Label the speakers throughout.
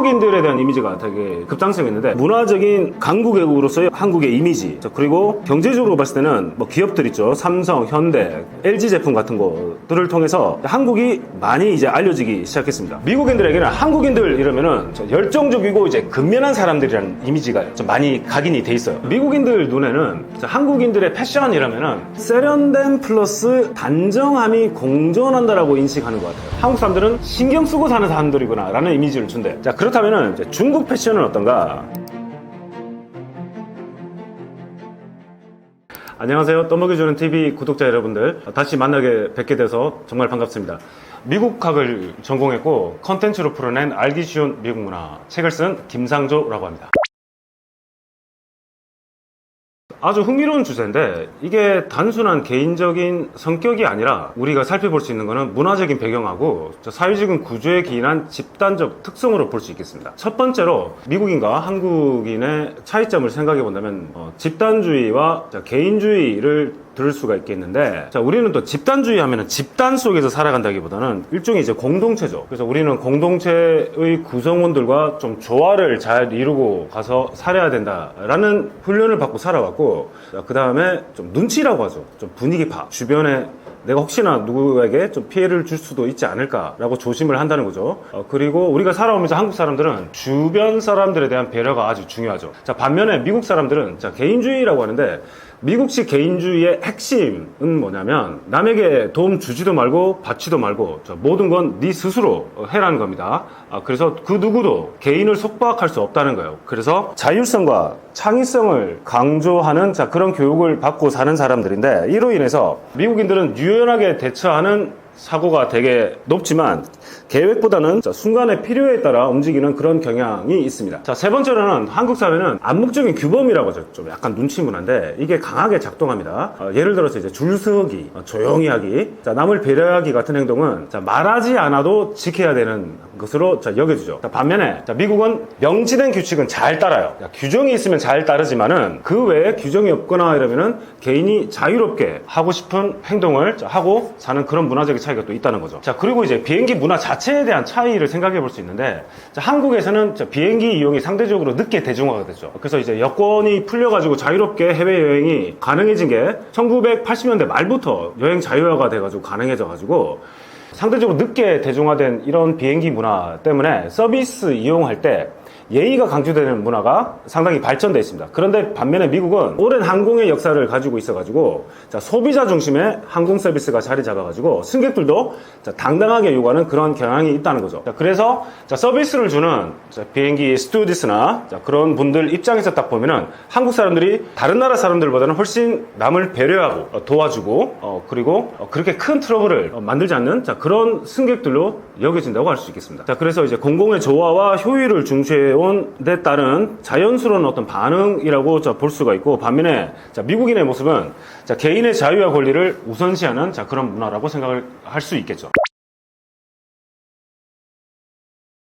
Speaker 1: 한국인들에 대한 이미지가 되게 급상승했는데, 문화적인 강국외국으로서의 한국의 이미지, 그리고 경제적으로 봤을 때는 뭐 기업들 있죠. 삼성, 현대, LG 제품 같은 것들을 통해서 한국이 많이 이제 알려지기 시작했습니다. 미국인들에게는 한국인들 이러면은 열정적이고 이제 근면한 사람들이라는 이미지가 좀 많이 각인이 돼 있어요. 미국인들 눈에는 한국인들의 패션 이러면은 세련됨 플러스 단정함이 공존한다라고 인식하는 것 같아요. 한국 사람들은 신경 쓰고 사는 사람들이구나 라는 이미지를 준대. 자, 그렇다면은 이제 중국 패션은 어떤가? 안녕하세요. 떠먹여주는 TV 구독자 여러분들, 다시 만나게 뵙게 돼서 정말 반갑습니다. 미국학을 전공했고 컨텐츠로 풀어낸 알기 쉬운 미국 문화 책을 쓴 김상조라고 합니다. 아주 흥미로운 주제인데, 이게 단순한 개인적인 성격이 아니라 우리가 살펴볼 수 있는 것은 문화적인 배경하고 사회적인 구조에 기인한 집단적 특성으로 볼 수 있겠습니다. 첫 번째로 미국인과 한국인의 차이점을 생각해 본다면 집단주의와 개인주의를 들을 수가 있겠는데, 자, 우리는 또 집단주의 하면은 집단 속에서 살아간다기보다는 일종의 이제 공동체죠. 그래서 우리는 공동체의 구성원들과 좀 조화를 잘 이루고 가서 살아야 된다라는 훈련을 받고 살아왔고, 그 다음에 좀 눈치라고 하죠. 좀 분위기 파. 주변에 내가 혹시나 누구에게 좀 피해를 줄 수도 있지 않을까라고 조심을 한다는 거죠. 그리고 우리가 살아오면서 한국 사람들은 주변 사람들에 대한 배려가 아주 중요하죠. 자, 반면에 미국 사람들은 개인주의라고 하는데, 미국식 개인주의의 핵심은 뭐냐면 남에게 도움 주지도 말고 받지도 말고 모든 건 네 스스로 해라는 겁니다. 그래서 그 누구도 개인을 속박할 수 없다는 거예요. 그래서 자율성과 창의성을 강조하는 그런 교육을 받고 사는 사람들인데, 이로 인해서 미국인들은 유연하게 대처하는 사고가 되게 높지만 계획보다는 순간의 필요에 따라 움직이는 그런 경향이 있습니다. 자, 세 번째로는 한국 사회는 암묵적인 규범이라고 하죠. 좀 약간 눈치 문화인데 이게 강하게 작동합니다. 예를 들어서 이제 줄 서기, 조용히 하기, 남을 배려하기 같은 행동은 말하지 않아도 지켜야 되는 것으로 여겨지죠. 반면에 미국은 명시된 규칙은 잘 따라요. 규정이 있으면 잘 따르지만은 그 외에 규정이 없거나 이러면은 개인이 자유롭게 하고 싶은 행동을 하고 사는 그런 문화적인 차이가 또 있다는 거죠. 자, 그리고 이제 비행기 문화 자체에 대한 차이를 생각해 볼 수 있는데, 한국에서는 비행기 이용이 상대적으로 늦게 대중화가 됐죠. 그래서 이제 여권이 풀려가지고 자유롭게 해외여행이 가능해진 게 1980년대 말부터 여행 자유화가 돼가지고 가능해져가지고 상대적으로 늦게 대중화된 이런 비행기 문화 때문에 서비스 이용할 때 예의가 강조되는 문화가 상당히 발전되어 있습니다. 그런데 반면에 미국은 오랜 항공의 역사를 가지고 있어가지고 소비자 중심의 항공 서비스가 자리 잡아가지고 승객들도 당당하게 요구하는 그런 경향이 있다는 거죠. 그래서 서비스를 주는 비행기 스튜어디스나 그런 분들 입장에서 딱 보면은 한국 사람들이 다른 나라 사람들보다는 훨씬 남을 배려하고 도와주고 그리고 그렇게 큰 트러블을 만들지 않는 그런 승객들로 여겨진다고 할 수 있겠습니다. 그래서 이제 공공의 조화와 효율을 중시해 온 데 따른 자연스러운 어떤 반응이라고 볼 수가 있고, 반면에 미국인의 모습은 개인의 자유와 권리를 우선시하는 그런 문화라고 생각을 할 수 있겠죠.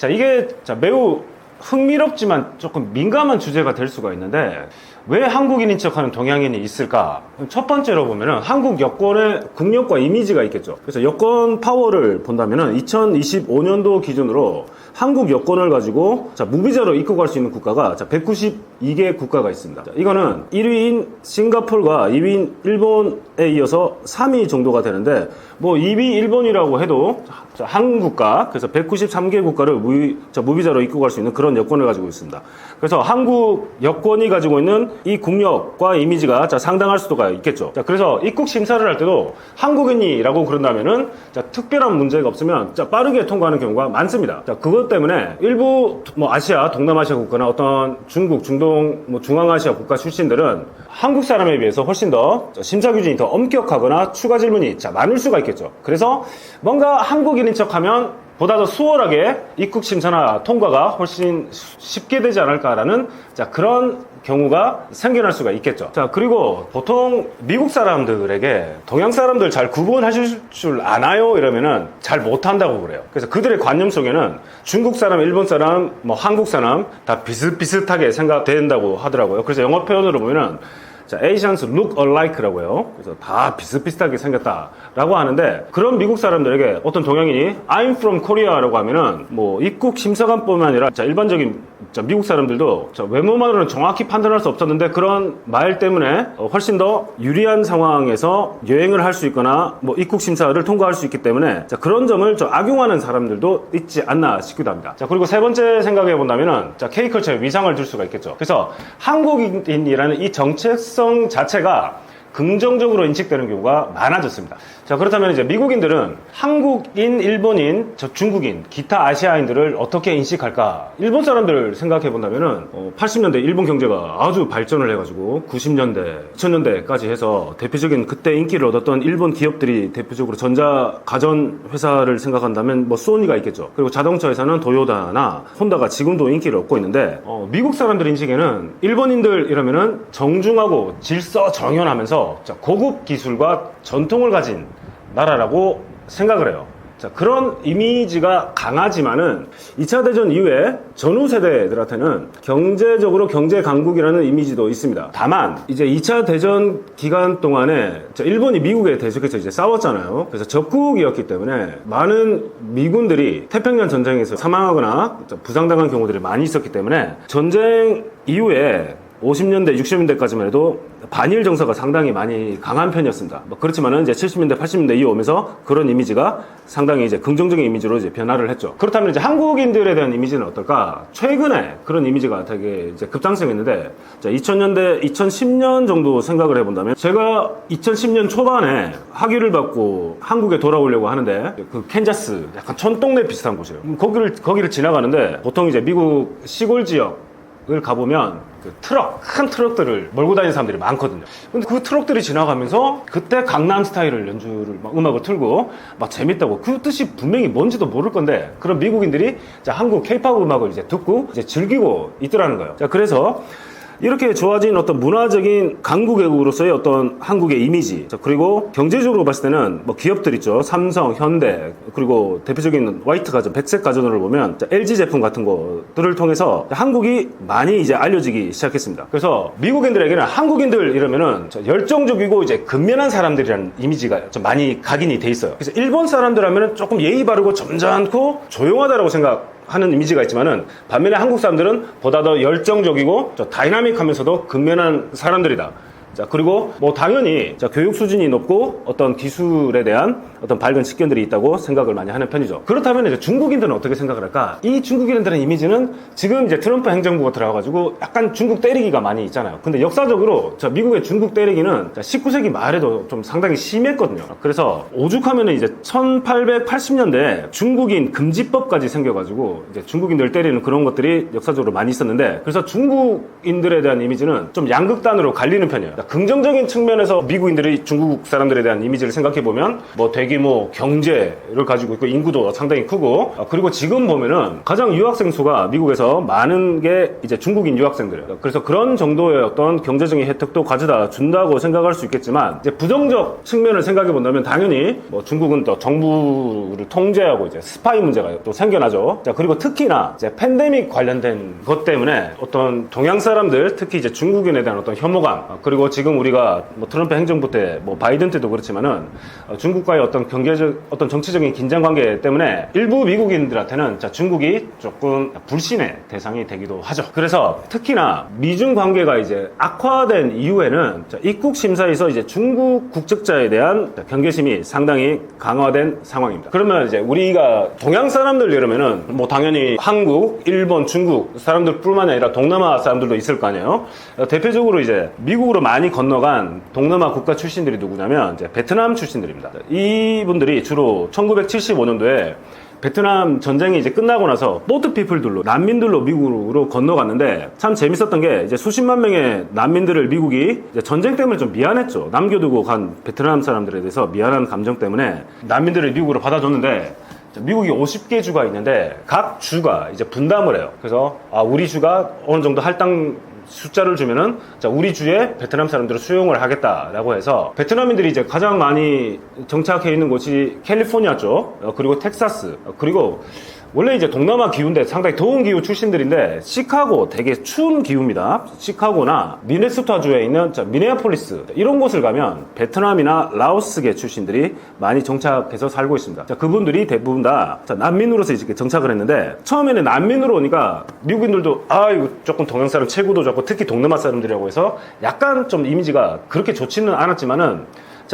Speaker 1: 이게 매우 흥미롭지만 조금 민감한 주제가 될 수가 있는데, 왜 한국인인 척하는 동양인이 있을까? 첫 번째로 보면은 한국 여권의 국력과 이미지가 있겠죠. 그래서 여권 파워를 본다면은 2025년도 기준으로 한국 여권을 가지고 무비자로 입국할 수 있는 국가가 192개 국가가 있습니다. 이거는 1위인 싱가포르가 2위인 일본에 이어서 3위 정도가 되는데, 뭐 2위 일본이라고 해도 한국과 그래서 193개 국가를 무비자로 입국할 수 있는 그런 여권을 가지고 있습니다. 그래서 한국 여권이 가지고 있는 이 국력과 이미지가 상당할 수도가 있겠죠. 그래서 입국 심사를 할 때도 한국인이라고 그런다면은 특별한 문제가 없으면 빠르게 통과하는 경우가 많습니다. 그것 때문에 일부 아시아, 동남아시아 국가나 어떤 중국, 중동, 중앙아시아 국가 출신들은 한국 사람에 비해서 훨씬 더 심사 규정이 더 엄격하거나 추가 질문이 많을 수가 있겠죠. 그래서 뭔가 한국인인 척하면 보다 더 수월하게 입국 심사나 통과가 훨씬 쉽게 되지 않을까라는 그런 경우가 생겨날 수가 있겠죠. 그리고 보통 미국 사람들에게 동양 사람들 잘 구분하실 줄 아나요? 이러면은 잘 못한다고 그래요. 그래서 그들의 관념 속에는 중국 사람, 일본 사람, 한국 사람 다 비슷비슷하게 생각된다고 하더라고요. 그래서 영어 표현으로 보면은 자, Asians look alike라고 해요. 그래서 다 비슷비슷하게 생겼다라고 하는데, 그런 미국 사람들에게 어떤 동양인이 I'm from Korea라고 하면은 뭐 입국 심사관뿐만 아니라 자, 일반적인 미국 사람들도 자, 외모만으로는 정확히 판단할 수 없었는데 그런 말 때문에 훨씬 더 유리한 상황에서 여행을 할 수 있거나 뭐 입국 심사를 통과할 수 있기 때문에 자, 그런 점을 좀 악용하는 사람들도 있지 않나 싶기도 합니다. 자, 그리고 세 번째 생각해 본다면은 자, K컬처의 위상을 둘 수가 있겠죠. 그래서 한국인이라는 이 정체성 자체가 긍정적으로 인식되는 경우가 많아졌습니다. 자, 그렇다면 이제 미국인들은 한국인, 일본인, 중국인, 기타 아시아인들을 어떻게 인식할까? 일본 사람들을 생각해 본다면은 80년대 일본 경제가 아주 발전을 해가지고 90년대, 2000년대까지 해서 대표적인 그때 인기를 얻었던 일본 기업들이 대표적으로 전자 가전 회사를 생각한다면 뭐 소니가 있겠죠. 그리고 자동차 회사는 도요타나 혼다가 지금도 인기를 얻고 있는데 미국 사람들 인식에는 일본인들이라면은 정중하고 질서정연하면서 자, 고급 기술과 전통을 가진 나라라고 생각을 해요. 자, 그런 이미지가 강하지만은 2차 대전 이후에 전후 세대들한테는 경제적으로 경제 강국이라는 이미지도 있습니다. 다만 이제 2차 대전 기간 동안에 일본이 미국에 대적해서 이제 싸웠잖아요. 그래서 적국이었기 때문에 많은 미군들이 태평양 전쟁에서 사망하거나 부상당한 경우들이 많이 있었기 때문에 전쟁 이후에 50년대, 60년대까지만 해도 반일 정서가 상당히 많이 강한 편이었습니다. 뭐 그렇지만은 이제 70년대, 80년대 이후 오면서 그런 이미지가 상당히 이제 긍정적인 이미지로 이제 변화를 했죠. 그렇다면 이제 한국인들에 대한 이미지는 어떨까? 최근에 그런 이미지가 되게 이제 급상승했는데, 자, 2000년대, 2010년 정도 생각을 해본다면, 제가 2010년 초반에 학위를 받고 한국에 돌아오려고 하는데, 그 캔자스, 약간 촌동네 비슷한 곳이에요. 거기를 지나가는데, 보통 이제 미국 시골 지역을 가보면 그 큰 트럭들을 몰고 다니는 사람들이 많거든요. 근데 그 트럭들이 지나가면서 그때 강남 스타일을 연주를 막 음악을 틀고 막 재밌다고 그 뜻이 분명히 뭔지도 모를 건데 그런 미국인들이 자, 한국 케이팝 음악을 이제 듣고 이제 즐기고 있더라는 거예요. 자, 그래서 이렇게 좋아진 어떤 문화적인 강국외국으로서의 어떤 한국의 이미지, 그리고 경제적으로 봤을 때는 뭐 기업들 있죠. 삼성, 현대, 그리고 대표적인 화이트 가전, 백색 가전을 보면 LG 제품 같은 것들을 통해서 한국이 많이 이제 알려지기 시작했습니다. 그래서 미국인들에게는 한국인들 이러면은 열정적이고 이제 근면한 사람들이라는 이미지가 좀 많이 각인이 돼 있어요. 그래서 일본 사람들 하면은 조금 예의 바르고 점잖고 조용하다라고 하는 이미지가 있지만은 반면에 한국 사람들은 보다 더 열정적이고 다이나믹하면서도 근면한 사람들이다. 자, 그리고 뭐 당연히 자, 교육 수준이 높고 어떤 기술에 대한 어떤 밝은 식견들이 있다고 생각을 많이 하는 편이죠. 그렇다면 이제 중국인들은 어떻게 생각을 할까? 이 중국인들의 이미지는 지금 이제 트럼프 행정부가 들어가가지고 약간 중국 때리기가 많이 있잖아요. 근데 역사적으로 자, 미국의 중국 때리기는 19세기 말에도 좀 상당히 심했거든요. 그래서 오죽하면은 이제 1880년대 중국인 금지법까지 생겨가지고 이제 중국인들 때리는 그런 것들이 역사적으로 많이 있었는데, 그래서 중국인들에 대한 이미지는 좀 양극단으로 갈리는 편이에요. 긍정적인 측면에서 미국인들이 중국 사람들에 대한 이미지를 생각해보면 뭐 대규모 경제를 가지고 있고 인구도 상당히 크고, 그리고 지금 보면은 가장 유학생 수가 미국에서 많은 게 이제 중국인 유학생들이에요. 그래서 그런 정도의 어떤 경제적인 혜택도 가져다 준다고 생각할 수 있겠지만, 이제 부정적 측면을 생각해 본다면 당연히 뭐 중국은 또 정부를 통제하고 이제 스파이 문제가 또 생겨나죠. 자, 그리고 특히나 이제 팬데믹 관련된 것 때문에 어떤 동양 사람들, 특히 이제 중국인에 대한 어떤 혐오감, 그리고 지금 우리가 뭐 트럼프 행정부 때, 뭐 바이든 때도 그렇지만은 중국과의 어떤 경제적, 어떤 정치적인 긴장 관계 때문에 일부 미국인들한테는 자, 중국이 조금 불신의 대상이 되기도 하죠. 그래서 특히나 미중 관계가 이제 악화된 이후에는 자, 입국 심사에서 이제 중국 국적자에 대한 경계심이 상당히 강화된 상황입니다. 그러면 이제 우리가 동양 사람들 이러면은 뭐 당연히 한국, 일본, 중국 사람들뿐만 아니라 동남아 사람들도 있을 거 아니에요. 대표적으로 이제 미국으로 많이 건너간 동남아 국가 출신들이 누구냐면 이제 베트남 출신들입니다. 이분들이 주로 1975년도에 베트남 전쟁이 이제 끝나고 나서 보트피플들로, 난민들로 미국으로 건너갔는데, 참 재밌었던 게 이제 수십만 명의 난민들을 미국이 이제 전쟁 때문에 좀 미안했죠. 남겨두고 간 베트남 사람들에 대해서 미안한 감정 때문에 난민들을 미국으로 받아줬는데, 미국이 50개 주가 있는데 각 주가 이제 분담을 해요. 그래서 우리 주가 어느 정도 할당 숫자를 주면은 자, 우리 주에 베트남 사람들을 수용을 하겠다라고 해서 베트남인들이 이제 가장 많이 정착해 있는 곳이 캘리포니아 쪽, 그리고 텍사스, 그리고 원래 이제 동남아 기후인데 상당히 더운 기후 출신들인데 시카고 되게 추운 기후입니다. 시카고나 미네소타주에 있는 미네아폴리스 이런 곳을 가면 베트남이나 라오스계 출신들이 많이 정착해서 살고 있습니다. 그분들이 대부분 다 난민으로서 이렇게 정착을 했는데 처음에는 난민으로 오니까 미국인들도 이거 조금 동양 사람 체구도 좋고 특히 동남아 사람들이라고 해서 약간 좀 이미지가 그렇게 좋지는 않았지만은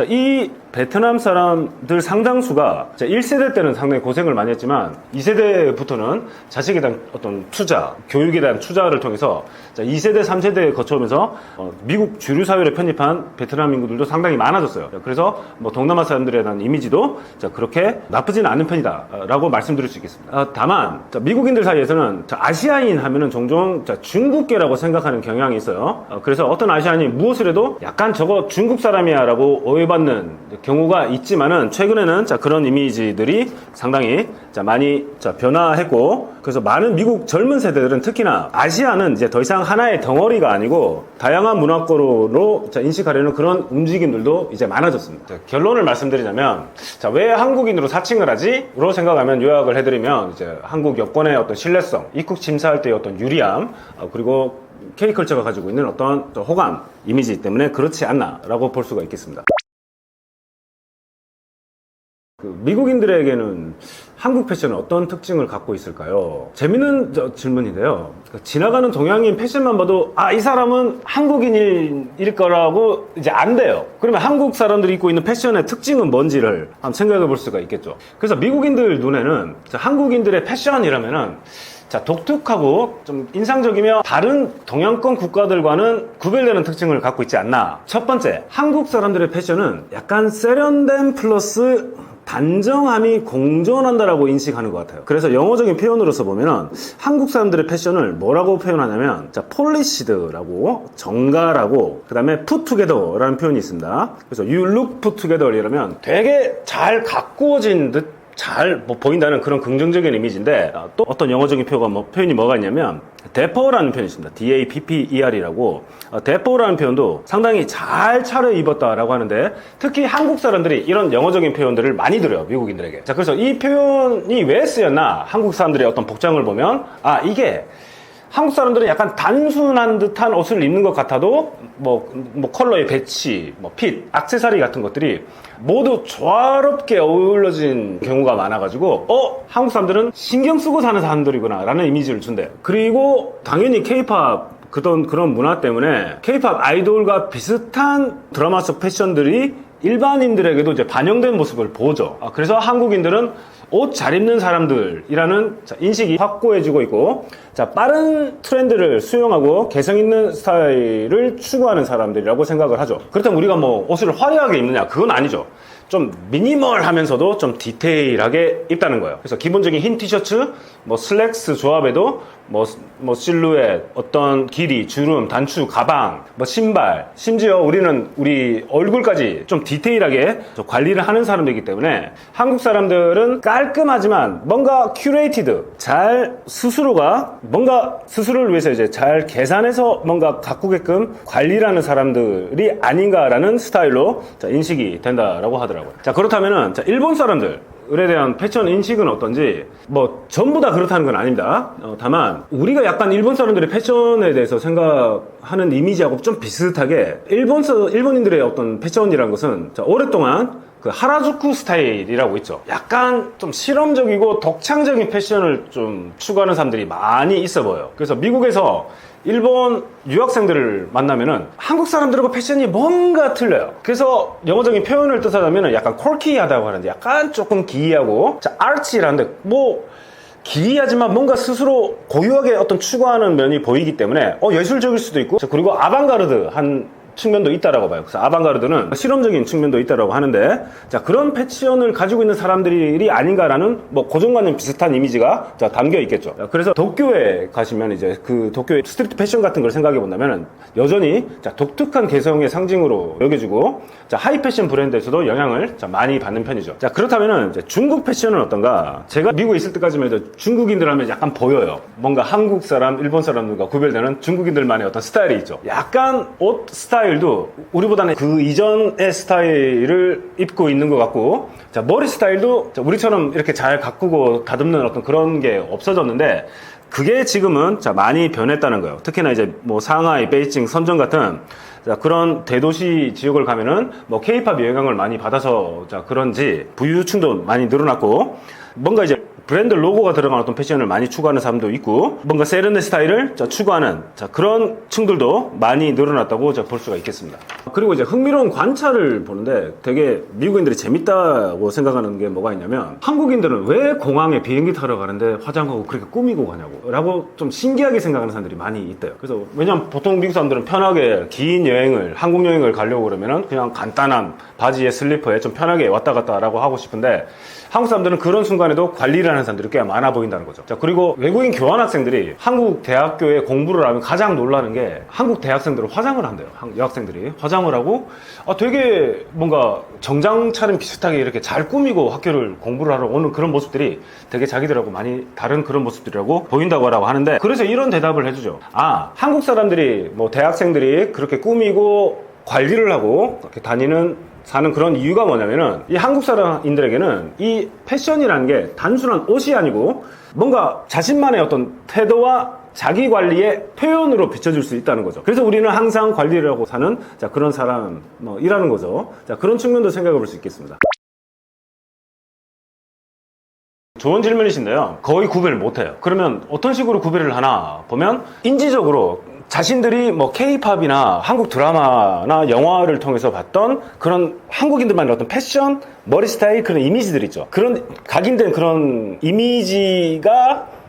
Speaker 1: 이 베트남 사람들 상당수가 1세대 때는 상당히 고생을 많이 했지만 2세대부터는 자식에 대한 어떤 투자, 교육에 대한 투자를 통해서 2세대, 3세대에 거쳐오면서 미국 주류 사회를 편입한 베트남 인구들도 상당히 많아졌어요. 그래서 뭐 동남아 사람들에 대한 이미지도 그렇게 나쁘지는 않은 편이다 라고 말씀드릴 수 있겠습니다. 다만 미국인들 사이에서는 아시아인 하면은 종종 중국계라고 생각하는 경향이 있어요. 그래서 어떤 아시아인이 무엇을 해도 약간 저거 중국 사람이야 라고 오해받는 경우가 있지만은 최근에는 그런 이미지들이 상당히 많이 변화했고 그래서 많은 미국 젊은 세대들은 특히나 아시아는 이제 더 이상 하나의 덩어리가 아니고 다양한 문화권으로 인식하려는 그런 움직임들도 이제 많아졌습니다. 결론을 말씀드리자면 왜 한국인으로 사칭을 하지? 로 생각하면 요약을 해드리면 이제 한국 여권의 어떤 신뢰성, 입국 심사할 때의 어떤 유리함 그리고 K컬처가 가지고 있는 어떤 호감, 이미지 때문에 그렇지 않나라고 볼 수가 있겠습니다. 미국인들에게는 한국 패션은 어떤 특징을 갖고 있을까요? 재밌는 질문인데요. 지나가는 동양인 패션만 봐도 이 사람은 한국인일 거라고 이제 안 돼요. 그러면 한국 사람들이 입고 있는 패션의 특징은 뭔지를 한번 생각해 볼 수가 있겠죠. 그래서 미국인들 눈에는 한국인들의 패션이라면은 독특하고 좀 인상적이며 다른 동양권 국가들과는 구별되는 특징을 갖고 있지 않나. 첫 번째, 한국 사람들의 패션은 약간 세련됨 플러스 단정함이 공존한다라고 인식하는 것 같아요. 그래서 영어적인 표현으로서 보면은 한국 사람들의 패션을 뭐라고 표현하냐면 폴리시드라고 정갈하고 그 다음에 put together라는 표현이 있습니다. 그래서 you look put together 이러면 되게 잘 가꾸어진 듯 잘 보인다는 그런 긍정적인 이미지인데 또 어떤 영어적인 표현이 뭐가 있냐면 데퍼라는 표현이 있습니다. D-A-P-P-E-R이라고 데퍼라는 표현도 상당히 잘 차려입었다라고 하는데 특히 한국 사람들이 이런 영어적인 표현들을 많이 들어요. 미국인들에게. 그래서 이 표현이 왜 쓰였나 한국 사람들의 어떤 복장을 보면 이게 한국 사람들은 약간 단순한 듯한 옷을 입는 것 같아도 컬러의 배치, 핏, 액세서리 같은 것들이 모두 조화롭게 어우러진 경우가 많아가지고 한국 사람들은 신경 쓰고 사는 사람들이구나 라는 이미지를 준대요. 그리고 당연히 K-POP 그런 문화 때문에 K-POP 아이돌과 비슷한 드라마 속 패션들이 일반인들에게도 이제 반영된 모습을 보죠. 그래서 한국인들은 옷 잘 입는 사람들이라는 인식이 확고해지고 있고 빠른 트렌드를 수용하고 개성 있는 스타일을 추구하는 사람들이라고 생각을 하죠. 그렇다면 우리가 옷을 화려하게 입느냐? 그건 아니죠. 좀 미니멀하면서도 좀 디테일하게 입다는 거예요. 그래서 기본적인 흰 티셔츠, 슬랙스 조합에도 실루엣, 어떤 길이, 주름, 단추, 가방, 신발, 심지어 우리는 우리 얼굴까지 좀 디테일하게 관리를 하는 사람들이기 때문에 한국 사람들은 깔끔하지만 뭔가 큐레이티드, 잘 스스로가 뭔가 스스로를 위해서 이제 잘 계산해서 뭔가 가꾸게끔 관리를 하는 사람들이 아닌가라는 스타일로 인식이 된다라고 하더라고요. 그렇다면은 일본 사람들에 대한 패션 인식은 어떤지 전부 다 그렇다는 건 아닙니다. 다만 우리가 약간 일본 사람들의 패션에 대해서 생각하는 이미지하고 좀 비슷하게 일본인들의 어떤 패션이라는 것은 오랫동안 하라주쿠 스타일이라고 있죠. 약간 좀 실험적이고 독창적인 패션을 좀 추구하는 사람들이 많이 있어 보여요. 그래서 미국에서 일본 유학생들을 만나면은 한국 사람들하고 패션이 뭔가 틀려요. 그래서 영어적인 표현을 뜻하자면은 약간 콜키하다고 하는데 약간 조금 기이하고 아르치라는데 기이하지만 뭔가 스스로 고유하게 어떤 추구하는 면이 보이기 때문에 예술적일 수도 있고 그리고 아방가르드한 측면도 있다라고 봐요. 그래서 아방가르드는 실험적인 측면도 있다라고 하는데 그런 패션을 가지고 있는 사람들이 아닌가라는 고정관념 비슷한 이미지가 담겨 있겠죠. 그래서 도쿄에 가시면 이제 그 도쿄의 스트리트 패션 같은 걸 생각해 본다면 여전히 독특한 개성의 상징으로 여겨지고 하이 패션 브랜드에서도 영향을 많이 받는 편이죠. 그렇다면 이제 중국 패션은 어떤가? 제가 미국에 있을 때까지만 해도 중국인들 하면 약간 보여요. 뭔가 한국 사람, 일본 사람들과 구별되는 중국인들만의 어떤 스타일이 있죠. 약간 옷 스타일 스타일도 우리보다는 그 이전의 스타일을 입고 있는 것 같고, 자, 머리 스타일도 우리처럼 이렇게 잘 가꾸고 다듬는 어떤 그런 게 없어졌는데, 그게 지금은 자, 많이 변했다는 거예요. 특히나 이제 뭐 상하이, 베이징, 선전 같은 자, 그런 대도시 지역을 가면은 뭐 K-팝의 영향을 많이 받아서 자, 그런지 부유층도 많이 늘어났고, 뭔가 이제 브랜드 로고가 들어간 어떤 패션을 많이 추구하는 사람도 있고, 뭔가 세련된 스타일을 추구하는 그런 층들도 많이 늘어났다고 볼 수가 있겠습니다. 그리고 이제 흥미로운 관찰을 보는데 되게 미국인들이 재밌다고 생각하는 게 뭐가 있냐면, 한국인들은 왜 공항에 비행기 타러 가는데 화장하고 그렇게 꾸미고 가냐고 라고 좀 신기하게 생각하는 사람들이 많이 있대요. 그래서 왜냐면 보통 미국 사람들은 편하게 긴 여행을, 한국 여행을 가려고 그러면은 그냥 간단한 바지에 슬리퍼에 좀 편하게 왔다 갔다 라고 하고 싶은데, 한국 사람들은 그런 순간에도 관리를 하는 사람들이 꽤 많아 보인다는 거죠. 자, 그리고 외국인 교환학생들이 한국 대학교에 공부를 하면 가장 놀라는 게, 한국 대학생들은 화장을 한대요. 여학생들이 화장을 하고 되게 뭔가 정장 차림 비슷하게 이렇게 잘 꾸미고 학교를 공부를 하러 오는 그런 모습들이 되게 자기들하고 많이 다른 그런 모습들이라고 보인다고 하는데, 그래서 이런 대답을 해주죠. 한국 사람들이 뭐 대학생들이 그렇게 꾸미고 관리를 하고 이렇게 사는 그런 이유가 뭐냐면은, 이 한국 사람인들에게는 이 패션이라는 게 단순한 옷이 아니고 뭔가 자신만의 어떤 태도와 자기 관리의 표현으로 비춰줄 수 있다는 거죠. 그래서 우리는 항상 관리를 하고 사는 그런 사람이라는 거죠. 그런 측면도 생각해 볼 수 있겠습니다. 좋은 질문이신데요, 거의 구별을 못해요. 그러면 어떤 식으로 구별을 하나 보면, 인지적으로 자신들이 뭐 K-팝이나 한국 드라마나 영화를 통해서 봤던 그런 한국인들만의 어떤 패션, 머리 스타일, 그런 이미지들 있죠. 그런 각인된 그런 이미지가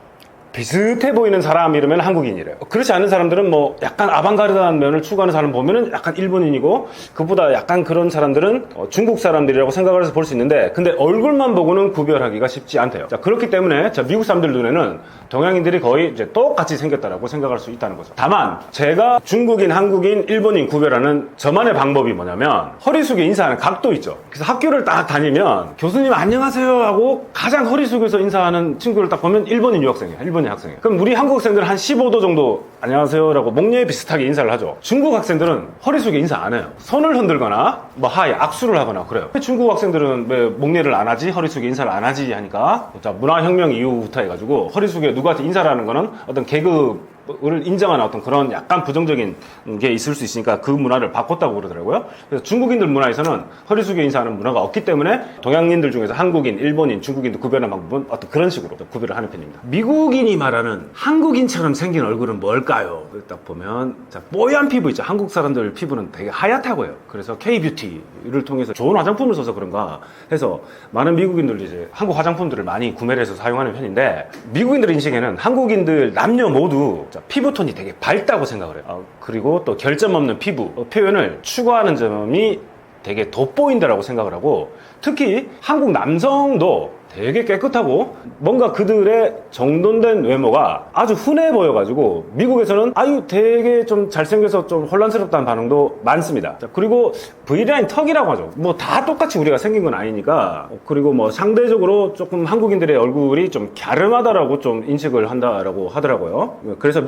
Speaker 1: 비슷해 보이는 사람이라면 한국인이래요. 그렇지 않은 사람들은 뭐 약간 아방가르드한 면을 추구하는 사람 보면은 약간 일본인이고, 그보다 약간 그런 사람들은 중국 사람들이라고 생각을 해서 볼 수 있는데, 근데 얼굴만 보고는 구별하기가 쉽지 않대요. 자, 그렇기 때문에 미국 사람들 눈에는 동양인들이 거의 이제 똑같이 생겼다라고 생각할 수 있다는 거죠. 다만 제가 중국인, 한국인, 일본인 구별하는 저만의 방법이 뭐냐면, 허리 숙여 인사하는 각도 있죠. 그래서 학교를 딱 다니면 교수님 안녕하세요 하고 가장 허리 숙여서 인사하는 친구를 딱 보면 일본인 유학생이에요. 일본인 학생이에요. 그럼 우리 한국 학생들은 한 15도 정도 안녕하세요라고 목례에 비슷하게 인사를 하죠. 중국 학생들은 허리 숙여 인사 안 해요. 손을 흔들거나 뭐 하이, 악수를 하거나 그래요. 중국 학생들은 왜 목례를 안 하지, 허리 숙여 인사를 안 하지 하니까, 자, 문화혁명 이후부터 해가지고 허리 숙여 누구한테 인사를 하는 거는 어떤 계급을 인정하는 어떤 그런 약간 부정적인 게 있을 수 있으니까 그 문화를 바꿨다고 그러더라고요. 그래서 중국인들 문화에서는 허리 숙여 인사하는 문화가 없기 때문에 동양인들 중에서 한국인, 일본인, 중국인도 구별하는 방법은 어떤 그런 식으로 구별을 하는 편입니다. 미국인이 말하는 한국인처럼 생긴 얼굴은 뭘까요? 딱 보면, 자, 뽀얀 피부 있죠. 한국 사람들 피부는 되게 하얗다고 해요. 그래서 K-뷰티를 통해서 좋은 화장품을 써서 그런가 해서 많은 미국인들이 이제 한국 화장품들을 많이 구매를 해서 사용하는 편인데, 미국인들 인식에는 한국인들 남녀 모두 피부톤이 되게 밝다고 생각을 해요. 그리고 또 결점 없는 피부 표현을 추구하는 점이 되게 돋보인다라고 생각을 하고, 특히 한국 남성도 되게 깨끗하고 뭔가 그들의 정돈된 외모가 아주 훈해 보여가지고 미국에서는 되게 좀 잘생겨서 좀 혼란스럽다는 반응도 많습니다. 자, 그리고 V라인 턱이라고 하죠. 뭐 다 똑같이 우리가 생긴 건 아니니까. 그리고 뭐 상대적으로 조금 한국인들의 얼굴이 좀 갸름하다라고 좀 인식을 한다라고 하더라고요. 그래서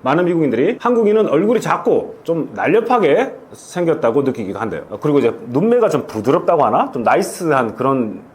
Speaker 1: 많은 미국인들이 한국인은 얼굴이 작고 좀 날렵하게 생겼다고 느끼기도 한대요. 그리고 이제 눈매가 좀 부드럽다고 하나? 좀 나이스한 그런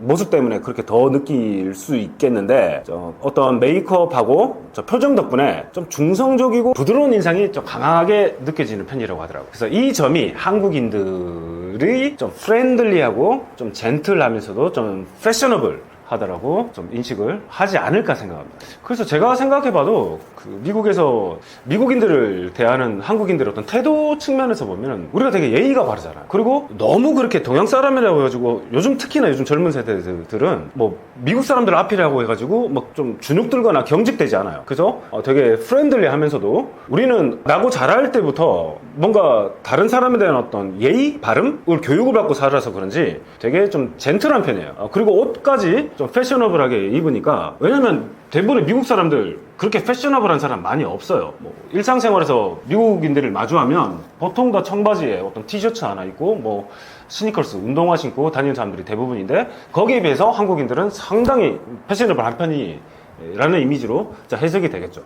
Speaker 1: 모습 때문에 그렇게 더 느낄 수 있겠는데, 어떤 메이크업하고 표정 덕분에 좀 중성적이고 부드러운 인상이 좀 강하게 느껴지는 편이라고 하더라고요. 그래서 이 점이 한국인들이 좀 프렌들리하고 좀 젠틀하면서도 좀 패셔너블 하더라고 좀 인식을 하지 않을까 생각합니다. 그래서 제가 생각해봐도 미국에서 미국인들을 대하는 한국인들의 어떤 태도 측면에서 보면 우리가 되게 예의가 바르잖아요. 그리고 너무 그렇게 동양 사람이라고 해가지고, 특히나 요즘 젊은 세대들은 뭐 미국 사람들 앞이라고 해가지고 막 좀 주눅들거나 경직되지 않아요. 그래서 되게 프렌들리 하면서도, 우리는 나고 자랄 때부터 뭔가 다른 사람에 대한 어떤 예의, 발음을 교육을 받고 살아서 그런지 되게 좀 젠틀한 편이에요. 그리고 옷까지 좀 패셔너블하게 입으니까, 왜냐면 대부분의 미국 사람들 그렇게 패셔너블한 사람 많이 없어요. 뭐 일상생활에서 미국인들을 마주하면 보통 다 청바지에 어떤 티셔츠 하나 입고 뭐 스니커스, 운동화 신고 다니는 사람들이 대부분인데, 거기에 비해서 한국인들은 상당히 패셔너블한 편이라는 이미지로 해석이 되겠죠.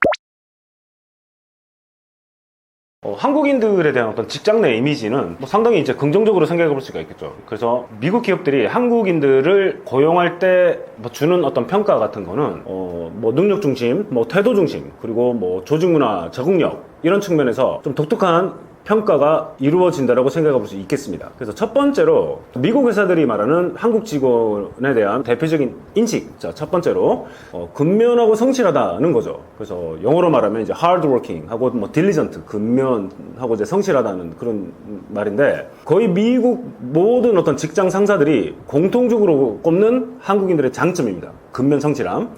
Speaker 1: 한국인들에 대한 어떤 직장 내 이미지는 뭐 상당히 이제 긍정적으로 생각해 볼 수가 있겠죠. 그래서 미국 기업들이 한국인들을 고용할 때 뭐 주는 어떤 평가 같은 거는 뭐 능력 중심, 뭐 태도 중심, 그리고 뭐 조직 문화, 적응력 이런 측면에서 좀 독특한 평가가 이루어진다라고 생각해 볼 수 있겠습니다. 그래서 첫 번째로 미국 회사들이 말하는 한국 직원에 대한 대표적인 인식. 자, 첫 번째로 근면하고 성실하다는 거죠. 그래서 영어로 말하면 이제 hardworking 하고 뭐 diligent, 근면하고 이제 성실하다는 그런 말인데, 거의 미국 모든 어떤 직장 상사들이 공통적으로 꼽는 한국인들의 장점입니다. 근면 성실함.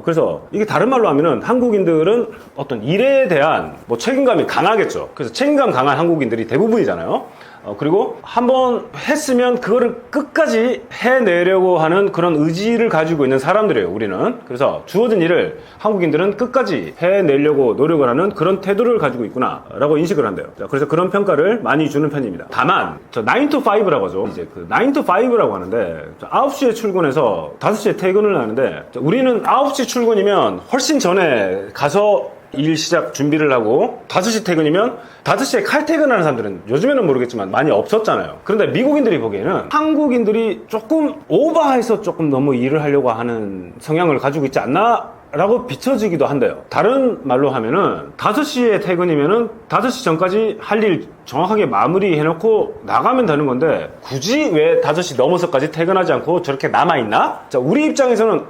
Speaker 1: 그래서 이게 다른 말로 하면은 한국인들은 어떤 일에 대한 뭐 책임감이 강하겠죠. 그래서 책임감 강한 한국인들이 대부분이잖아요. 그리고 한번 했으면 그거를 끝까지 해내려고 하는 그런 의지를 가지고 있는 사람들이에요, 우리는. 그래서 주어진 일을 한국인들은 끝까지 해내려고 노력을 하는 그런 태도를 가지고 있구나 라고 인식을 한대요. 그래서 그런 평가를 많이 주는 편입니다. 다만 9 to 5라고 하죠. 이제 그 9 to 5라고 하는데 9시에 출근해서 5시에 퇴근을 하는데, 우리는 9시 출근이면 훨씬 전에 가서 일 시작 준비를 하고 5시 퇴근이면 5시에 칼퇴근하는 사람들은 요즘에는 모르겠지만 많이 없었잖아요. 그런데 미국인들이 보기에는 한국인들이 조금 오버해서 조금 너무 일을 하려고 하는 성향을 가지고 있지 않나? 라고 비춰지기도 한대요. 다른 말로 하면은 5시에 퇴근이면은 5시 전까지 할 일 정확하게 마무리 해놓고 나가면 되는 건데, 굳이 왜 5시 넘어서까지 퇴근하지 않고 저렇게 남아있나? 자, 우리 입장에서는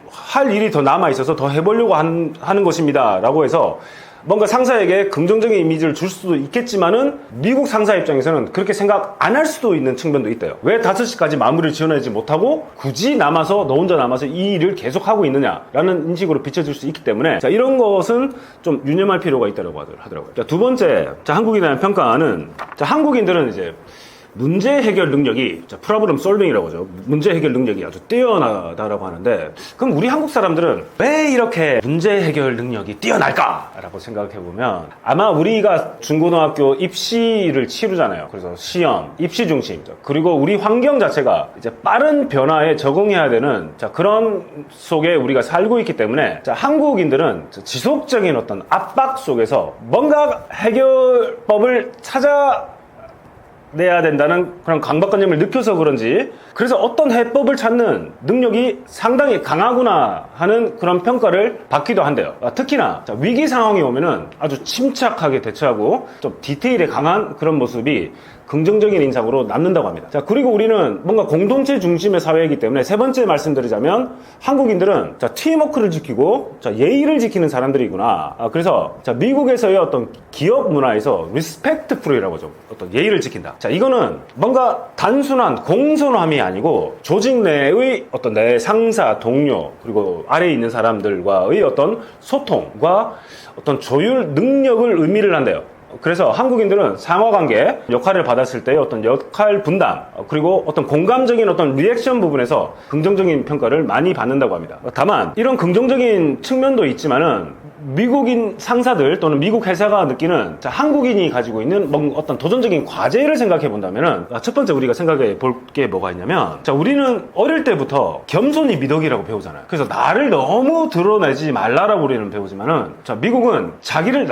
Speaker 1: 할 일이 더 남아있어서 더 해보려고 하는 것입니다 라고 해서 뭔가 상사에게 긍정적인 이미지를 줄 수도 있겠지만은, 미국 상사 입장에서는 그렇게 생각 안 할 수도 있는 측면도 있대요. 왜 5시까지 마무리를 지어내지 못하고 굳이 남아서, 너 혼자 남아서 이 일을 계속하고 있느냐라는 인식으로 비춰질 수 있기 때문에, 자, 이런 것은 좀 유념할 필요가 있다고 하더라고요. 자, 두 번째, 한국에 대한 평가는, 한국인들은 이제 문제 해결 능력이, 프로블럼 솔빙이라고 하죠. 문제 해결 능력이 아주 뛰어나다라고 하는데, 그럼 우리 한국 사람들은 왜 이렇게 문제 해결 능력이 뛰어날까라고 생각해보면, 아마 우리가 중고등학교 입시를 치르잖아요. 그래서 시험, 입시 중심, 그리고 우리 환경 자체가 이제 빠른 변화에 적응해야 되는 그런 속에 우리가 살고 있기 때문에, 한국인들은 지속적인 어떤 압박 속에서 뭔가 해결법을 내야 된다는 그런 강박관념을 느껴서 그런지, 그래서 어떤 해법을 찾는 능력이 상당히 강하구나 하는 그런 평가를 받기도 한대요. 특히나 위기 상황이 오면은 아주 침착하게 대처하고 좀 디테일에 강한 그런 모습이 긍정적인 인상으로 남는다고 합니다. 자, 그리고 우리는 뭔가 공동체 중심의 사회이기 때문에, 세 번째 말씀드리자면 한국인들은 팀워크를 지키고 예의를 지키는 사람들이구나. 그래서 미국에서의 어떤 기업 문화에서 리스펙트풀이라고 하죠. 어떤 예의를 지킨다. 자, 이거는 뭔가 단순한 공손함이 아니고 조직 내의 어떤 내 상사, 동료, 그리고 아래에 있는 사람들과의 어떤 소통과 어떤 조율 능력을 의미를 한대요. 그래서 한국인들은 상하관계, 역할을 받았을 때의 어떤 역할 분담, 그리고 어떤 공감적인 어떤 리액션 부분에서 긍정적인 평가를 많이 받는다고 합니다. 다만 이런 긍정적인 측면도 있지만은, 미국인 상사들 또는 미국 회사가 느끼는 한국인이 가지고 있는 어떤 도전적인 과제를 생각해 본다면은, 첫 번째 우리가 생각해 볼 게 뭐가 있냐면, 우리는 어릴 때부터 겸손이 미덕이라고 배우잖아요. 그래서 나를 너무 드러내지 말라라고 우리는 배우지만은, 미국은 자기를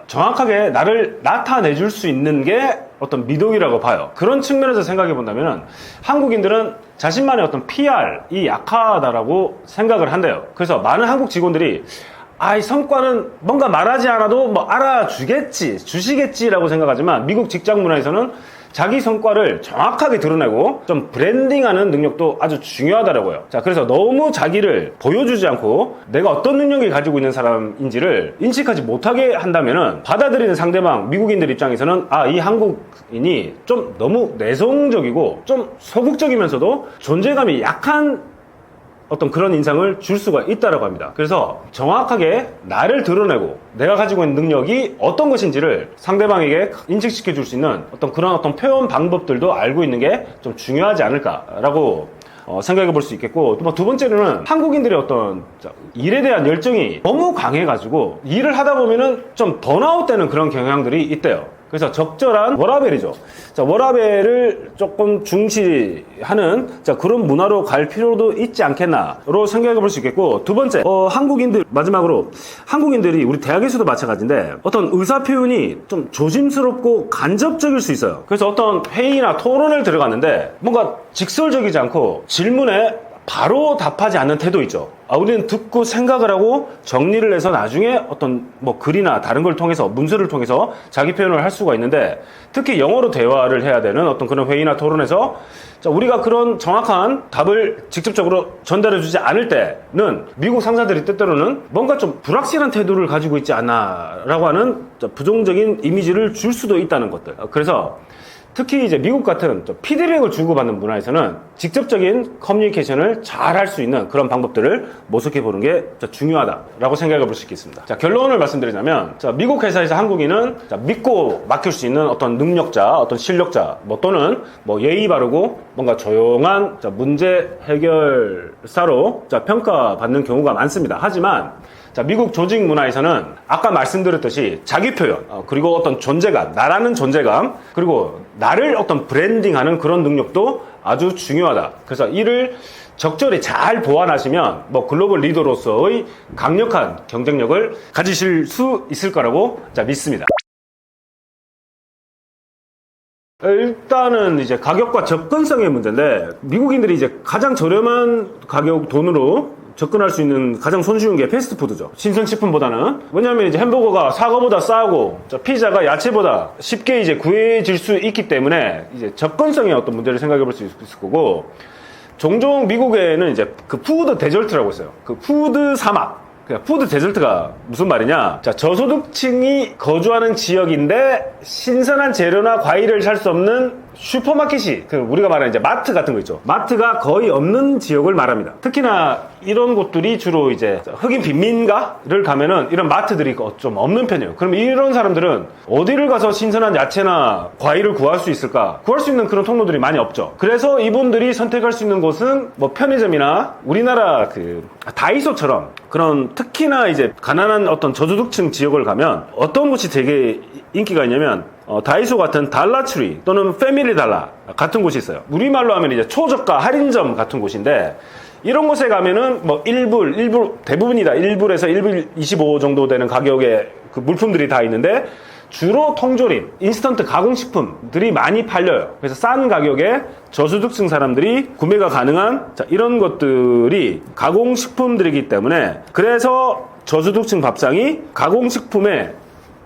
Speaker 1: 정확하게 나를 나타내줄 수 있는 게 어떤 미덕이라고 봐요. 그런 측면에서 생각해 본다면은, 한국인들은 자신만의 어떤 PR이 약하다라고 생각을 한대요. 그래서 많은 한국 직원들이 이 성과는 뭔가 말하지 않아도 뭐 주시겠지라고 생각하지만, 미국 직장 문화에서는 자기 성과를 정확하게 드러내고 좀 브랜딩하는 능력도 아주 중요하더라고요. 자, 그래서 너무 자기를 보여주지 않고 내가 어떤 능력을 가지고 있는 사람인지를 인식하지 못하게 한다면은, 받아들이는 상대방 미국인들 입장에서는 이 한국인이 좀 너무 내성적이고 좀 소극적이면서도 존재감이 약한 어떤 그런 인상을 줄 수가 있다라고 합니다. 그래서 정확하게 나를 드러내고 내가 가지고 있는 능력이 어떤 것인지를 상대방에게 인식시켜 줄 수 있는 그런 어떤 표현 방법들도 알고 있는 게 좀 중요하지 않을까라고 생각해 볼 수 있겠고, 또 두 번째로는 한국인들의 어떤 일에 대한 열정이 너무 강해가지고 일을 하다 보면은 좀 번아웃 되는 그런 경향들이 있대요. 그래서 적절한 워라밸이죠. 자, 워라밸을 조금 중시하는 그런 문화로 갈 필요도 있지 않겠나로 생각해 볼 수 있겠고, 두 번째, 마지막으로 한국인들이 우리 대학에서도 마찬가지인데 어떤 의사 표현이 좀 조심스럽고 간접적일 수 있어요. 그래서 어떤 회의나 토론을 들어갔는데 뭔가 직설적이지 않고 질문에 바로 답하지 않는 태도 있죠. 우리는 듣고 생각을 하고 정리를 해서 나중에 어떤 글이나 다른 걸 통해서, 문서를 통해서 자기 표현을 할 수가 있는데, 특히 영어로 대화를 해야 되는 어떤 그런 회의나 토론에서 우리가 그런 정확한 답을 직접적으로 전달해 주지 않을 때는 미국 상사들이 때때로는 뭔가 좀 불확실한 태도를 가지고 있지 않나 라고 하는 부정적인 이미지를 줄 수도 있다는 것들. 그래서 특히 이제 미국 같은 피드백을 주고받는 문화에서는 직접적인 커뮤니케이션을 잘 할 수 있는 그런 방법들을 모색해 보는 게 중요하다라고 생각해 볼 수 있겠습니다. 자, 결론을 말씀드리자면, 미국 회사에서 한국인은 믿고 맡길 수 있는 어떤 능력자, 어떤 실력자, 또는 예의 바르고 뭔가 조용한 문제 해결사로 평가받는 경우가 많습니다. 하지만 미국 조직 문화에서는 아까 말씀드렸듯이 자기 표현, 그리고 어떤 존재감, 나라는 존재감, 그리고 나를 어떤 브랜딩하는 그런 능력도 아주 중요하다. 그래서 이를 적절히 잘 보완하시면 글로벌 리더로서의 강력한 경쟁력을 가지실 수 있을 거라고 믿습니다. 일단은 이제 가격과 접근성의 문제인데, 미국인들이 이제 가장 저렴한 가격 돈으로 접근할 수 있는 가장 손쉬운 게 패스트푸드죠. 신선식품보다는. 왜냐하면 이제 햄버거가 사과보다 싸고, 피자가 야채보다 쉽게 이제 구해질 수 있기 때문에 이제 접근성의 어떤 문제를 생각해 볼 수 있을 거고, 종종 미국에는 이제 그 푸드 데절트라고 있어요. 그 푸드 사막. 푸드 데절트가 무슨 말이냐? 저소득층이 거주하는 지역인데 신선한 재료나 과일을 살 수 없는 슈퍼마켓이, 우리가 말하는 이제 마트 같은 거 있죠. 마트가 거의 없는 지역을 말합니다. 특히나 이런 곳들이 주로 이제 흑인 빈민가를 가면은 이런 마트들이 좀 없는 편이에요. 그럼 이런 사람들은 어디를 가서 신선한 야채나 과일을 구할 수 있을까? 구할 수 있는 그런 통로들이 많이 없죠. 그래서 이분들이 선택할 수 있는 곳은 편의점이나 우리나라 다이소처럼 그런, 특히나 이제 가난한 어떤 저소득층 지역을 가면 어떤 곳이 되게 인기가 있냐면, 다이소 같은 달라트리 또는 패밀리 달라 같은 곳이 있어요. 우리말로 하면 이제 초저가 할인점 같은 곳인데, 이런 곳에 가면은 일부, 대부분이다. 1불에서 1불 25 정도 되는 가격의 그 물품들이 다 있는데, 주로 통조림, 인스턴트 가공식품들이 많이 팔려요. 그래서 싼 가격에 저소득층 사람들이 구매가 가능한 이런 것들이 가공식품들이기 때문에, 그래서 저소득층 밥상이 가공식품에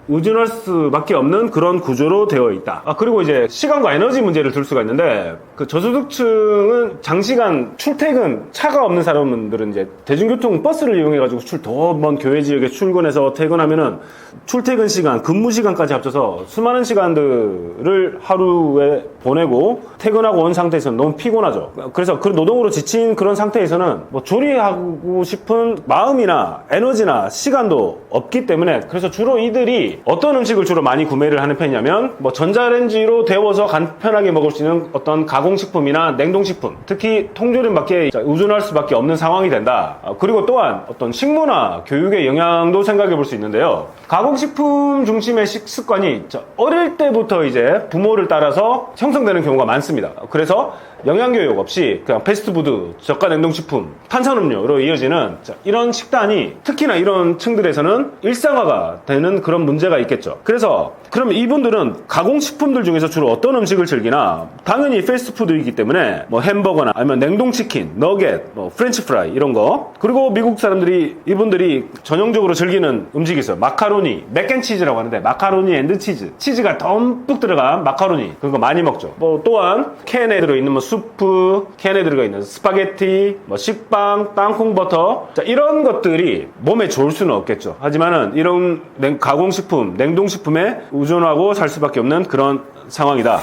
Speaker 1: 의존할 수밖에 없는 그런 구조로 되어 있다. 그리고 이제 시간과 에너지 문제를 들 수가 있는데, 저소득층은 장시간 출퇴근, 차가 없는 사람들은 이제 대중교통 버스를 이용해가지고 더 먼 교외 지역에 출근해서 퇴근하면은 출퇴근 시간, 근무 시간까지 합쳐서 수많은 시간들을 하루에 보내고 퇴근하고 온 상태에서는 너무 피곤하죠. 그래서 그 노동으로 지친 그런 상태에서는 조리하고 싶은 마음이나 에너지나 시간도 없기 때문에, 그래서 주로 이들이 어떤 음식을 주로 많이 구매를 하는 편이냐면, 전자레인지로 데워서 간편하게 먹을 수 있는 어떤 가공식품이나 냉동식품, 특히 통조림밖에 의존할 수밖에 없는 상황이 된다. 그리고 또한 어떤 식문화 교육의 영향도 생각해 볼 수 있는데요. 가공식품 중심의 식습관이 어릴 때부터 이제 부모를 따라서 형성되는 경우가 많습니다. 그래서 영양교육 없이 그냥 패스트푸드, 저가 냉동식품, 탄산음료로 이어지는 이런 식단이 특히나 이런 층들에서는 일상화가 되는 그런 문제가 있겠죠. 그래서 그럼 이분들은 가공식품들 중에서 주로 어떤 음식을 즐기나? 당연히 패스트푸드이기 때문에 햄버거나 아니면 냉동치킨, 너겟, 프렌치 프라이 이런 거. 그리고 미국 사람들이 이분들이 전형적으로 즐기는 음식이 있어요. 마카로니, 맥앤치즈라고 하는데, 마카로니 앤드 치즈가 듬뿍 들어간 마카로니, 그런 거 많이 먹죠. 또한 캔에 들어있는 수프, 캔에 들어있는 스파게티, 식빵, 땅콩버터, 이런 것들이 몸에 좋을 수는 없겠죠. 하지만은 이런 가공식품, 냉동식품에 의존하고 살 수밖에 없는 그런 상황이다.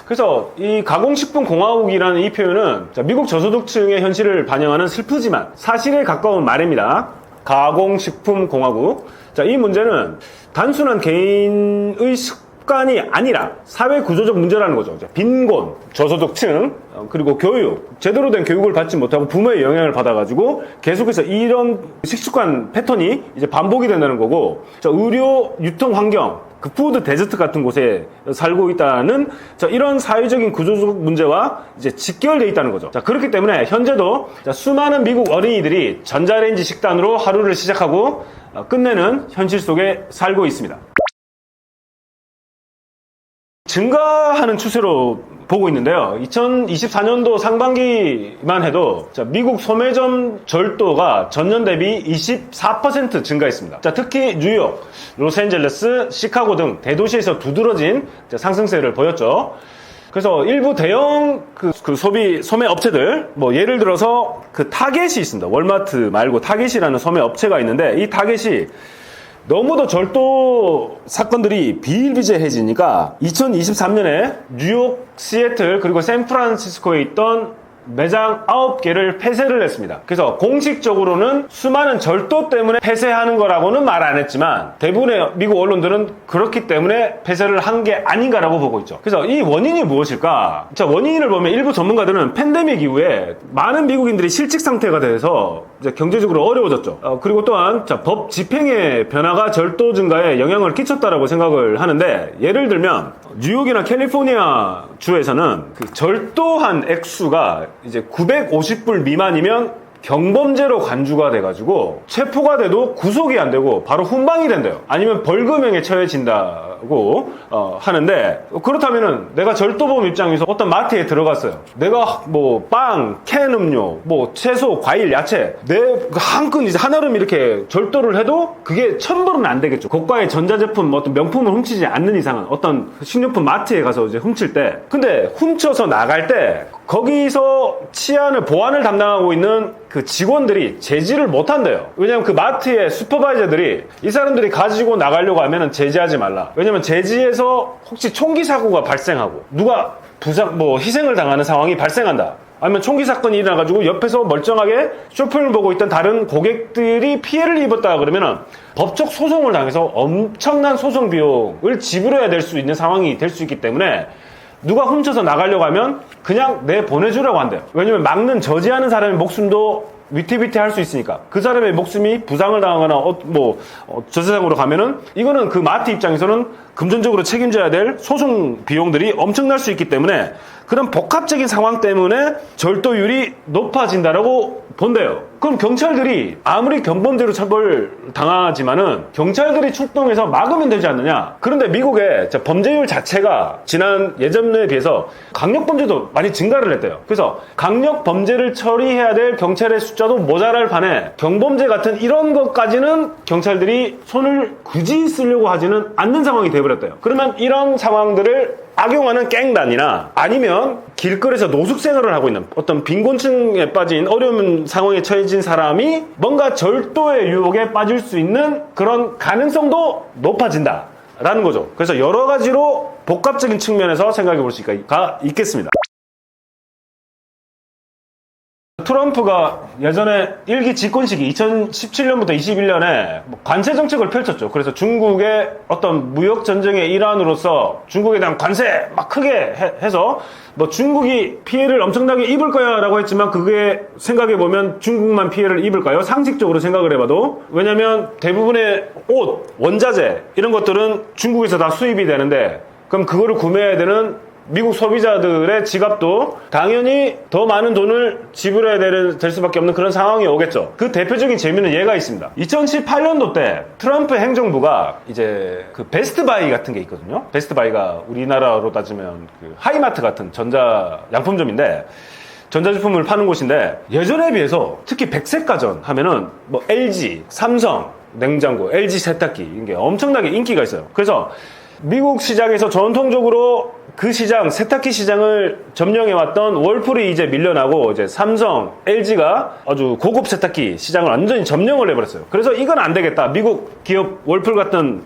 Speaker 1: 그래서 이 가공식품 공화국이라는 이 표현은 미국 저소득층의 현실을 반영하는 슬프지만 사실에 가까운 말입니다. 가공식품 공화국. 이 문제는 단순한 개인의 습관이 아니라 사회 구조적 문제라는 거죠. 빈곤, 저소득층, 그리고 교육, 제대로 된 교육을 받지 못하고 부모의 영향을 받아가지고 계속해서 이런 식습관 패턴이 이제 반복이 된다는 거고, 의료, 유통 환경, 그 푸드 데저트 같은 곳에 살고 있다는 이런 사회적인 구조적 문제와 이제 직결되어 있다는 거죠. 그렇기 때문에 현재도 수많은 미국 어린이들이 전자레인지 식단으로 하루를 시작하고 끝내는 현실 속에 살고 있습니다. 증가하는 추세로 보고 있는데요. 2024년도 상반기만 해도 미국 소매점 절도가 전년 대비 24% 증가했습니다. 증가했습니다. 특히 뉴욕, 로스앤젤레스, 시카고 등 대도시에서 두드러진 상승세를 보였죠. 그래서 일부 대형 소매 업체들, 예를 들어서 타겟이 있습니다. 월마트 말고 타겟이라는 소매 업체가 있는데, 이 타겟이 너무도 절도 사건들이 비일비재해지니까 2023년에 뉴욕, 시애틀, 그리고 샌프란시스코에 있던 매장 9개를 폐쇄를 했습니다. 그래서 공식적으로는 수많은 절도 때문에 폐쇄하는 거라고는 말 안 했지만 대부분의 미국 언론들은 그렇기 때문에 폐쇄를 한 게 아닌가라고 보고 있죠. 그래서 이 원인이 무엇일까? 원인을 보면 일부 전문가들은 팬데믹 이후에 많은 미국인들이 실직 상태가 돼서 이제 경제적으로 어려워졌죠. 그리고 또한 법 집행의 변화가 절도 증가에 영향을 끼쳤다라고 생각을 하는데, 예를 들면 뉴욕이나 캘리포니아 주에서는 절도한 액수가 이제 950불 미만이면 경범죄로 간주가 돼가지고 체포가 돼도 구속이 안 되고 바로 훈방이 된대요. 아니면 벌금형에 처해진다고 하는데, 그렇다면은 내가 절도범 입장에서 어떤 마트에 들어갔어요. 내가 빵, 캔 음료, 채소, 과일, 야채 내 한 끈 이제 한아름 이렇게 절도를 해도 그게 1,000불은 안 되겠죠. 고가의 전자제품, 어떤 명품을 훔치지 않는 이상은 어떤 식료품 마트에 가서 이제 훔칠 때, 근데 훔쳐서 나갈 때 거기서 치안을 보안을 담당하고 있는 그 직원들이 제지를 못한대요. 왜냐면 그 마트의 슈퍼바이저들이 이 사람들이 가지고 나가려고 하면 제지하지 말라. 왜냐면 제지해서 혹시 총기 사고가 발생하고 누가 희생을 당하는 상황이 발생한다. 아니면 총기 사건이 일어나가지고 옆에서 멀쩡하게 쇼핑을 보고 있던 다른 고객들이 피해를 입었다 그러면은 법적 소송을 당해서 엄청난 소송 비용을 지불해야 될 수 있는 상황이 될 수 있기 때문에 누가 훔쳐서 나가려고 하면 그냥 보내주라고 한대요. 왜냐면 막는 저지하는 사람의 목숨도 위태위태할 수 있으니까. 그 사람의 목숨이 부상을 당하거나 저 세상으로 가면은 이거는 그 마트 입장에서는 금전적으로 책임져야 될 소송 비용들이 엄청날 수 있기 때문에 그런 복합적인 상황 때문에 절도율이 높아진다라고 본대요. 그럼 경찰들이 아무리 경범죄로 처벌 당하지만은 경찰들이 출동해서 막으면 되지 않느냐. 그런데 미국의 범죄율 자체가 예전에 비해서 강력범죄도 많이 증가를 했대요. 그래서 강력범죄를 처리해야 될 경찰의 숫자도 모자랄 판에 경범죄 같은 이런 것까지는 경찰들이 손을 굳이 쓰려고 하지는 않는 상황이 되어버렸대요. 그러면 이런 상황들을 악용하는 갱단이나 아니면 길거리에서 노숙생활을 하고 있는 어떤 빈곤층에 빠진 어려운 상황에 처해진 사람이 뭔가 절도의 유혹에 빠질 수 있는 그런 가능성도 높아진다 라는 거죠. 그래서 여러 가지로 복합적인 측면에서 생각해 볼 수가 있겠습니다. 트럼프가 예전에 일기 집권 시기 2017년부터 21년에 관세 정책을 펼쳤죠. 그래서 중국의 어떤 무역 전쟁의 일환으로서 중국에 대한 관세 막 크게 해서 중국이 피해를 엄청나게 입을 거야 라고 했지만, 그게 생각해보면 중국만 피해를 입을까요? 상식적으로 생각을 해봐도. 왜냐면 대부분의 옷, 원자재 이런 것들은 중국에서 다 수입이 되는데, 그럼 그거를 구매해야 되는 미국 소비자들의 지갑도 당연히 더 많은 돈을 지불해야 될 수밖에 없는 그런 상황이 오겠죠. 그 대표적인 재미는 예가 있습니다. 2018년도 때 트럼프 행정부가 이제 베스트바이 같은 게 있거든요. 베스트바이가 우리나라로 따지면 하이마트 같은 전자양품점인데, 전자제품을 파는 곳인데, 예전에 비해서 특히 백색가전 하면은 LG, 삼성 냉장고, LG 세탁기 이게 엄청나게 인기가 있어요. 그래서 미국 시장에서 전통적으로 그 시장, 세탁기 시장을 점령해왔던 월풀이 이제 밀려나고, 이제 삼성, LG가 아주 고급 세탁기 시장을 완전히 점령을 해버렸어요. 그래서 이건 안 되겠다. 미국 기업 월풀 같은,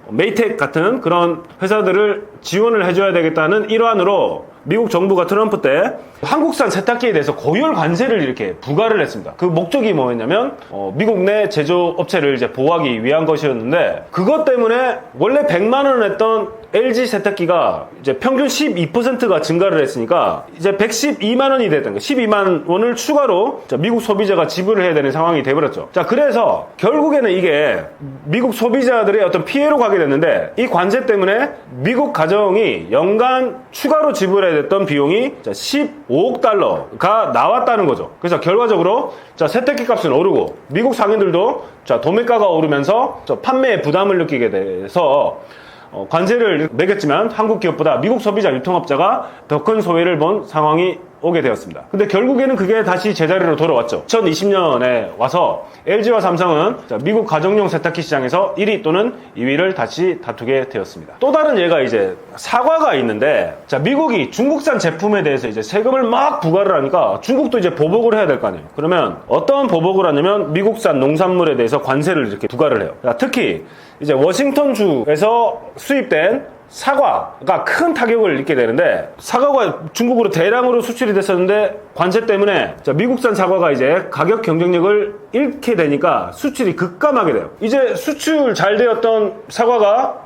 Speaker 1: 메이텍 같은 그런 회사들을 지원을 해줘야 되겠다는 일환으로 미국 정부가 트럼프 때 한국산 세탁기에 대해서 고율 관세를 이렇게 부과를 했습니다. 그 목적이 뭐였냐면 미국 내 제조업체를 이제 보호하기 위한 것이었는데, 그것 때문에 원래 100만 원 했던 LG 세탁기가 이제 평균 12%가 증가를 했으니까 이제 112만 원이 됐던 거예요. 12만 원을 추가로 미국 소비자가 지불을 해야 되는 상황이 돼버렸죠. 자, 그래서 결국에는 이게 미국 소비자들의 어떤 피해로 가게 됐는데, 이 관세 때문에 미국 가정이 연간 추가로 지불해야 됐던 비용이 15억 달러가 나왔다는 거죠. 그래서 결과적으로 세탁기 값은 오르고 미국 상인들도 도매가가 오르면서 판매에 부담을 느끼게 돼서 관세를 매겼지만 한국 기업보다 미국 소비자 유통업자가 더 큰 소외를 본 상황이 오게 되었습니다. 근데 결국에는 그게 다시 제자리로 돌아왔죠. 2020년에 와서 LG와 삼성은 미국 가정용 세탁기 시장에서 1위 또는 2위를 다시 다투게 되었습니다. 또 다른 예가 이제 사과가 있는데, 미국이 중국산 제품에 대해서 이제 세금을 막 부과를 하니까 중국도 이제 보복을 해야 될 거 아니에요. 그러면 어떤 보복을 하냐면 미국산 농산물에 대해서 관세를 이렇게 부과를 해요. 특히 이제 워싱턴주에서 수입된 사과가 큰 타격을 입게 되는데, 사과가 중국으로 대량으로 수출이 됐었는데 관세 때문에 미국산 사과가 이제 가격 경쟁력을 잃게 되니까 수출이 급감하게 돼요. 이제 수출 잘 되었던 사과가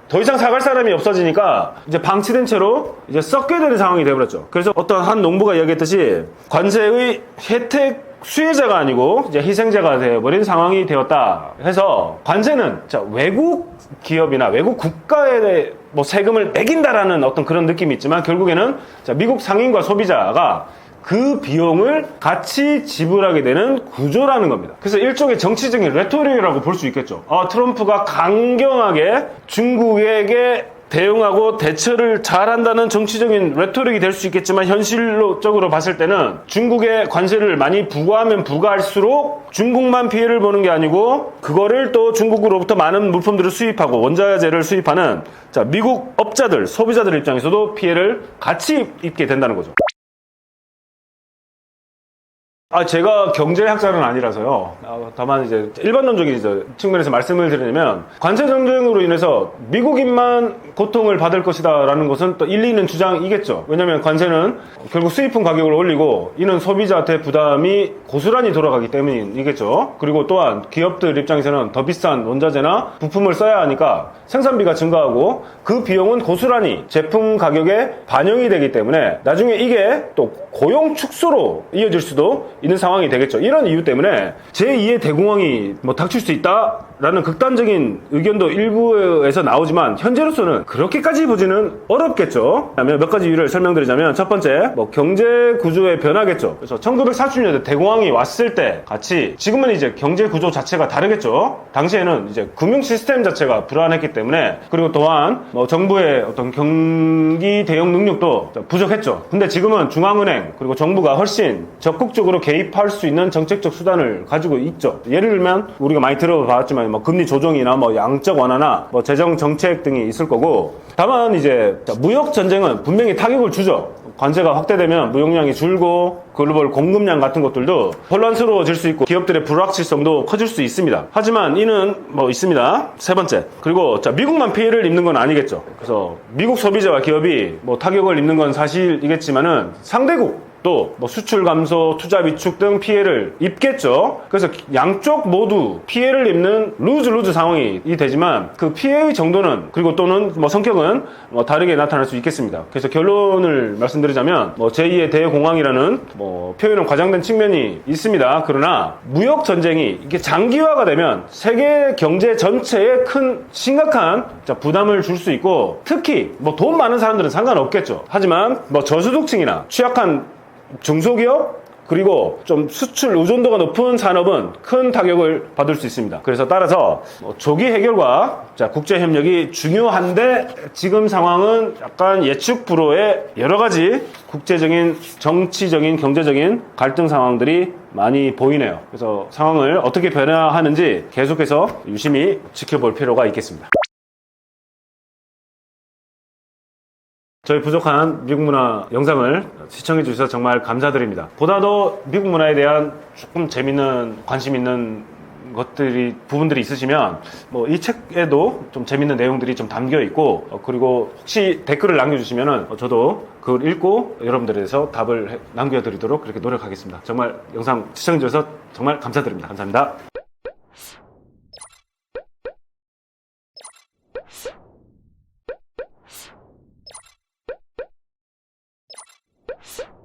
Speaker 1: 더 이상 사갈 사람이 없어지니까 이제 방치된 채로 이제 썩게 되는 상황이 되어버렸죠. 그래서 어떤 한 농부가 이야기했듯이 관세의 혜택 수혜자가 아니고 이제 희생자가 되어버린 상황이 되었다 해서, 관세는 외국 기업이나 외국 국가에 세금을 매긴다라는 어떤 그런 느낌이 있지만 결국에는 미국 상인과 소비자가 그 비용을 같이 지불하게 되는 구조라는 겁니다. 그래서 일종의 정치적인 레토릭이라고 볼 수 있겠죠. 트럼프가 강경하게 중국에게 대응하고 대처를 잘한다는 정치적인 레토릭이 될 수 있겠지만, 현실적으로 봤을 때는 중국에 관세를 많이 부과하면 부과할수록 중국만 피해를 보는 게 아니고, 그거를 또 중국으로부터 많은 물품들을 수입하고 원자재를 수입하는 미국 업자들, 소비자들 입장에서도 피해를 같이 입게 된다는 거죠. 제가 경제학자는 아니라서요. 다만 이제 일반론적인 측면에서 말씀을 드리면, 관세 전쟁으로 인해서 미국인만 고통을 받을 것이다라는 것은 또 일리 있는 주장이겠죠. 왜냐하면 관세는 결국 수입품 가격을 올리고 이는 소비자한테 부담이 고스란히 돌아가기 때문이겠죠. 그리고 또한 기업들 입장에서는 더 비싼 원자재나 부품을 써야 하니까 생산비가 증가하고 그 비용은 고스란히 제품 가격에 반영이 되기 때문에 나중에 이게 또 고용 축소로 이어질 수도 있는 상황이 되겠죠. 이런 이유 때문에 제2의 대공황이 닥칠 수 있다라는 극단적인 의견도 일부에서 나오지만, 현재로서는 그렇게까지 보지는 어렵겠죠. 몇 가지 이유를 설명드리자면, 첫 번째, 경제 구조의 변화겠죠. 그래서 1940년대 대공황이 왔을 때 같이 지금은 이제 경제 구조 자체가 다르겠죠. 당시에는 이제 금융 시스템 자체가 불안했기 때문에, 그리고 또한 정부의 어떤 경기 대응 능력도 부족했죠. 근데 지금은 중앙은행 그리고 정부가 훨씬 적극적으로 개입할 수 있는 정책적 수단을 가지고 있죠. 예를 들면 우리가 많이 들어봤지만 금리 조정이나 양적 완화나 재정 정책 등이 있을 거고, 다만 이제 무역 전쟁은 분명히 타격을 주죠. 관세가 확대되면 무역량이 줄고 글로벌 공급량 같은 것들도 혼란스러워질 수 있고 기업들의 불확실성도 커질 수 있습니다. 하지만 이는 있습니다. 세 번째, 그리고 미국만 피해를 입는 건 아니겠죠. 그래서 미국 소비자와 기업이 타격을 입는 건 사실이겠지만은 상대국 또 수출 감소, 투자 위축 등 피해를 입겠죠. 그래서 양쪽 모두 피해를 입는 루즈 상황이 되지만, 그 피해의 정도는 그리고 또는 성격은 다르게 나타날 수 있겠습니다. 그래서 결론을 말씀드리자면 제2의 대공황이라는 표현은 과장된 측면이 있습니다. 그러나 무역 전쟁이 이게 장기화가 되면 세계 경제 전체에 큰 심각한 부담을 줄 수 있고, 특히 돈 많은 사람들은 상관없겠죠. 하지만 저소득층이나 취약한 중소기업 그리고 좀 수출 의존도가 높은 산업은 큰 타격을 받을 수 있습니다. 그래서 따라서 조기 해결과 국제협력이 중요한데, 지금 상황은 약간 예측 불허의 여러 가지 국제적인, 정치적인, 경제적인 갈등 상황들이 많이 보이네요. 그래서 상황을 어떻게 변화하는지 계속해서 유심히 지켜볼 필요가 있겠습니다. 저희 부족한 미국 문화 영상을 시청해 주셔서 정말 감사드립니다. 보다도 미국 문화에 대한 조금 재밌는, 관심 있는 부분들이 있으시면 뭐 이 책에도 좀 재밌는 내용들이 좀 담겨 있고 그리고 혹시 댓글을 남겨주시면은 저도 그걸 읽고 여러분들에 대해서 답을 남겨드리도록 그렇게 노력하겠습니다. 정말 영상 시청해주셔서 정말 감사드립니다. 감사합니다.
Speaker 2: you